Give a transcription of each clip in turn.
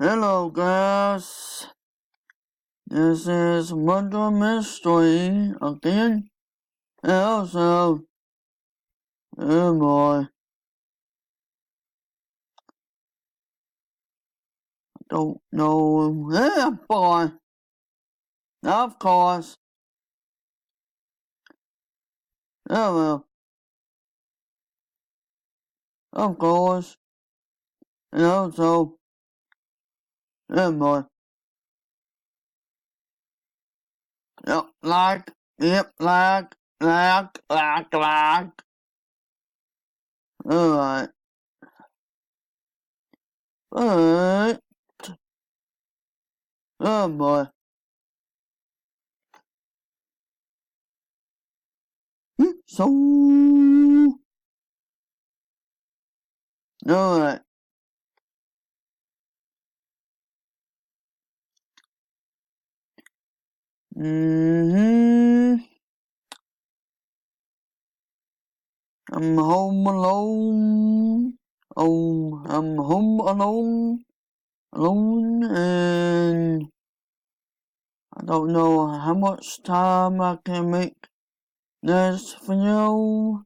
Hello guys, this is Murder Mystery again. And also, oh boy, don't know. Yeah, boy, of course. Oh well, of course. And also, oh boy. Yep, like. Alright, but, oh boy. So, alright. Mm-hmm. I'm home alone. Oh, I'm home alone, and I don't know how much time I can make this video.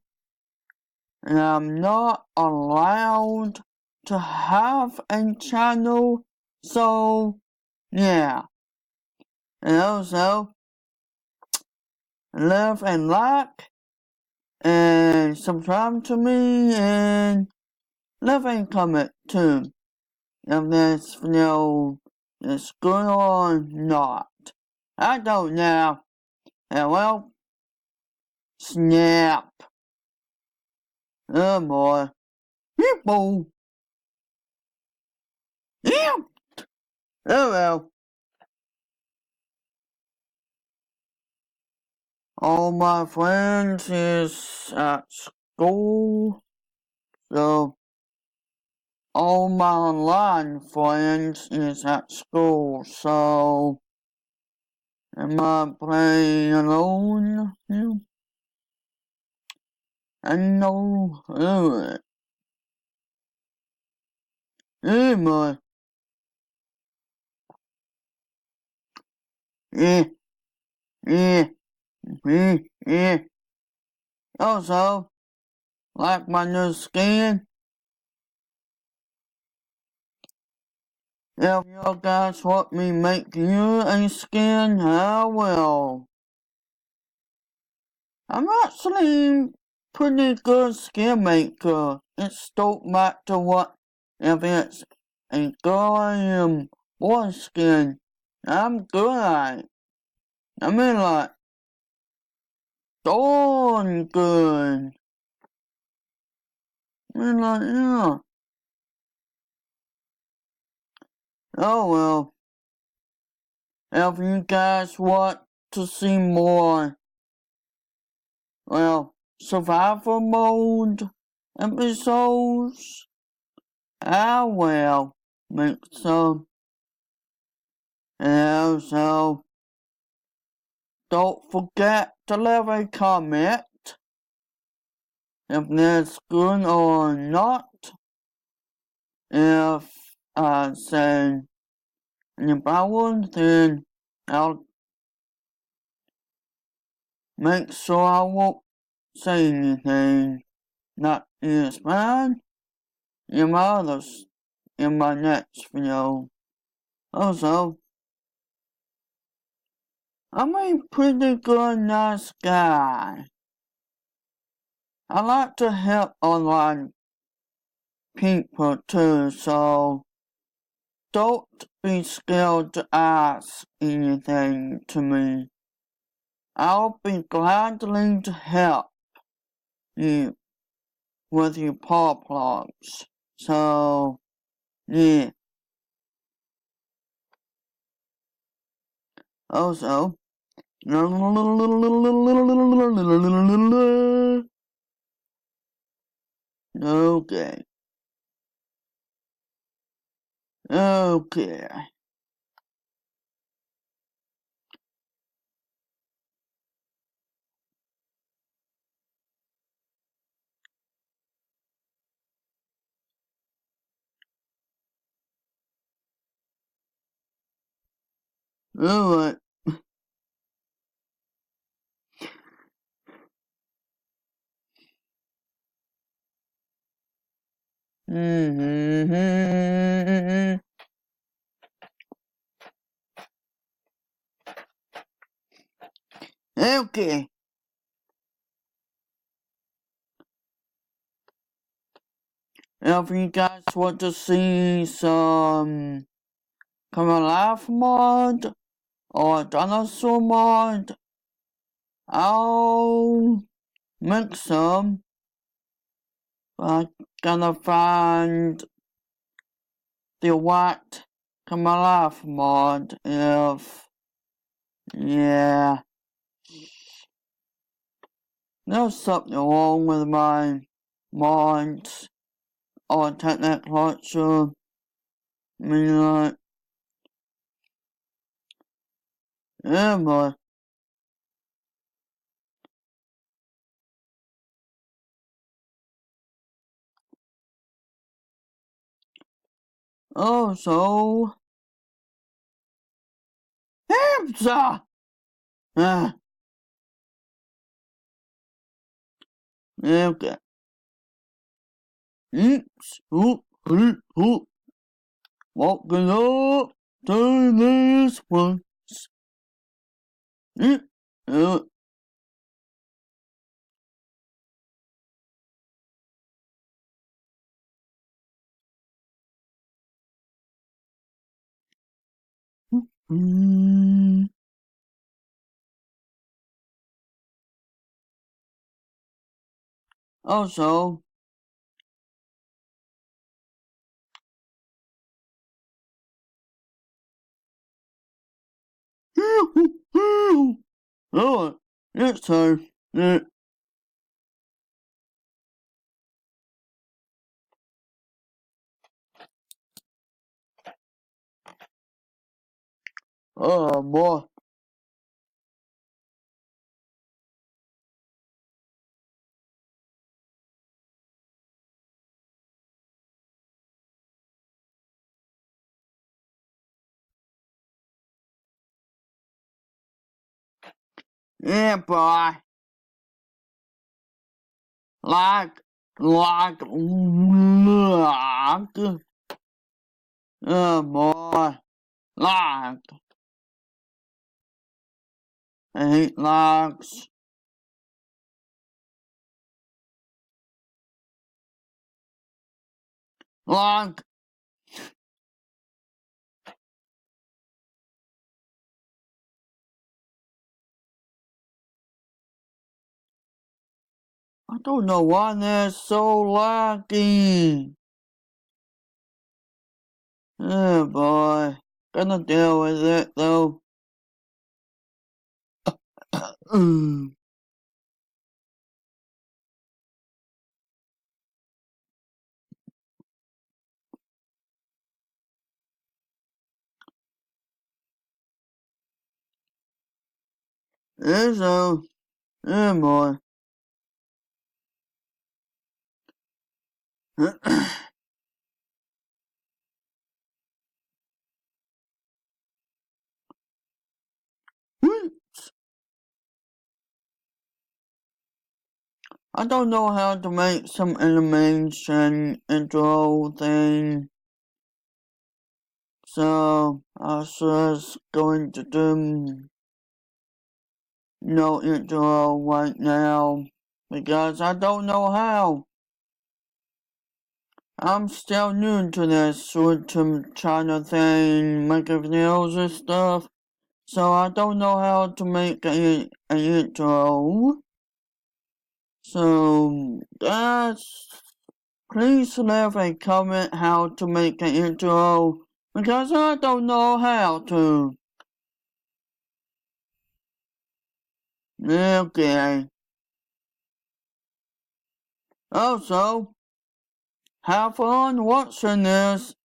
And I'm not allowed to have a channel, so yeah. And also, love and like, and subscribe to me, and leave a comment too, if this video is good or not. I don't know. And well, snap. Oh boy. People. Yeah. Oh well. All my friends is at school, so all my online friends is at school, so am I playing alone? Yeah. I know. Anyway. Yeah. Yeah. Yeah. Yeah. Also, like my new skin. If you guys want me make you a skin, I will. I'm actually pretty good skin maker. It don't matter what, if it's a girl and boy skin. I'm good at it. I mean like, darn good. I mean like, yeah. Oh well. If you guys want to see more, well, survival mode episodes, I will make some. And also, don't forget to leave a comment if that's good or not. If I say any problems, then I'll make sure I won't say anything not is bad in my next video. Also, I'm a pretty good nice guy. I like to help online people too, so don't be scared to ask anything to me. I'll be gladly to help you with your problems. So, yeah. Also, okay. Okay. Alright. Okay. If you guys want to see some Come Alive mod or dinosaur mod, I'll make some. I gotta find the white Come Alive mod yeah. There's something wrong with my mods or technical I mean, yeah, boy. Also, hamster! Ah, okay. Oops, oop. Walking up to this one. Uh, mm. Also, oh, it's time. Oh boy. Yeah, boy. Like, like, oh boy. Like, I hate likes. Like, I don't know why they're so laggy. Oh boy. Gonna deal with it though. So, oh boy. I don't know how to make some animation intro thing. So, I was just going to do no intro right now. Because I don't know how. I'm still new to this YouTube channel thing, making videos and stuff. So I don't know how to make an intro. So, guys, please leave a comment how to make an intro. Because I don't know how to. Okay. Also, have fun watching this.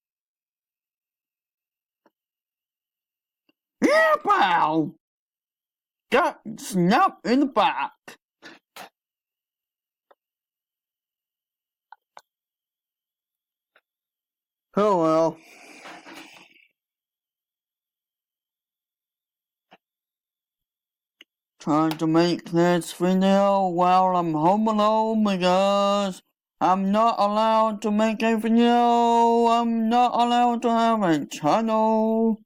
Yeah, pal! Got snapped in the back. Oh well. trying to make this video while I'm home alone because I'm not allowed to make a video. I'm not allowed to have a channel.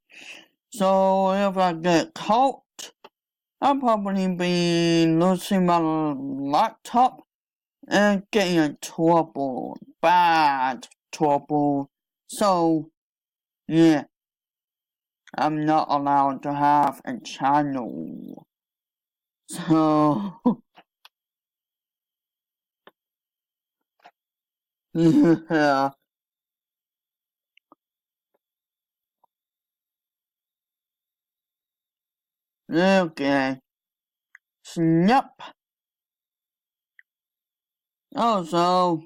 So if I get caught, I'll probably be losing my laptop and getting in trouble. Bad trouble. So, yeah. I'm not allowed to have a channel. So, yeah. Okay. Snap. Also,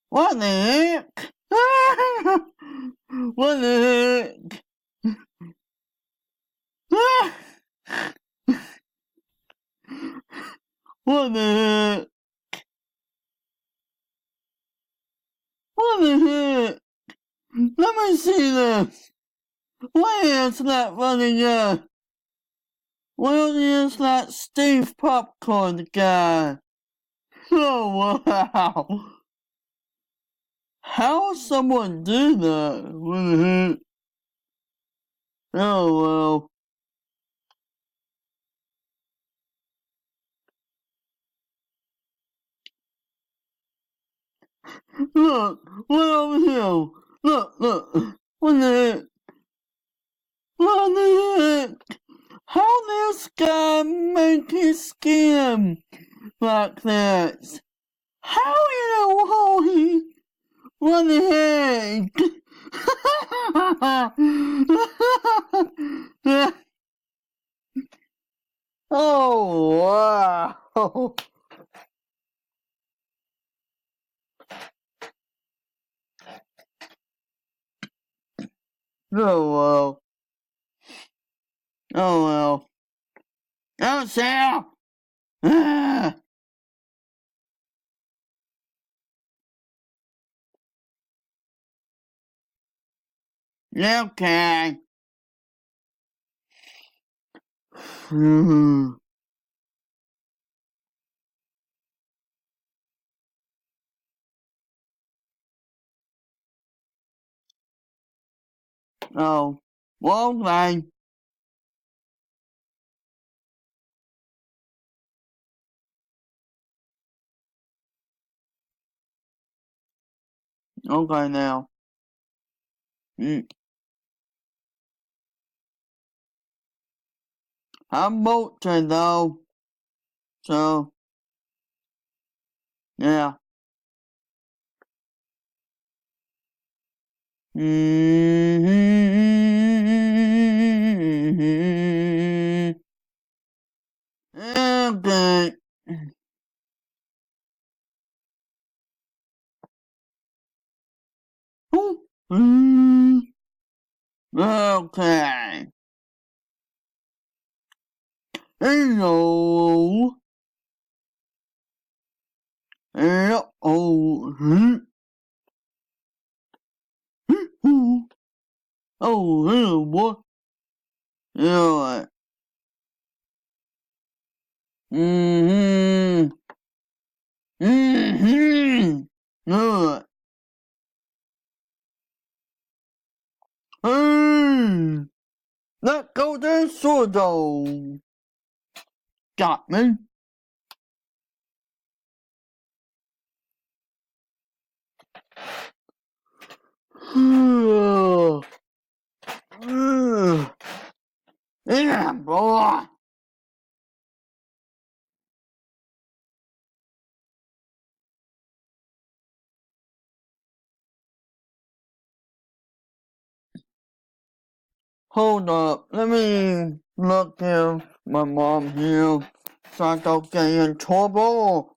what the heck? What the heck? What the heck? What the heck? Let me see this. Why is that running here? Where is that Steve Popcorn guy? Oh wow. How someone do that? What the heck? Oh well. Look, what over here? Look. What the heck? What the heck? How this guy make his skin like this? How you know how he? What the heck? Oh wow! Oh well. Oh well. Oh Sam! Ah. Okay. Oh. Well then. Okay now. I'm molting though. So yeah. Okay. Okay. Hello. Hello. Oh, hello, boy. Yeah. Mm-hmm. Mm-hmm. Yeah. Hey. Let go the sword, though. Got me. Yeah, boy. Hold up. Let me look at my mom here so I don't get in trouble.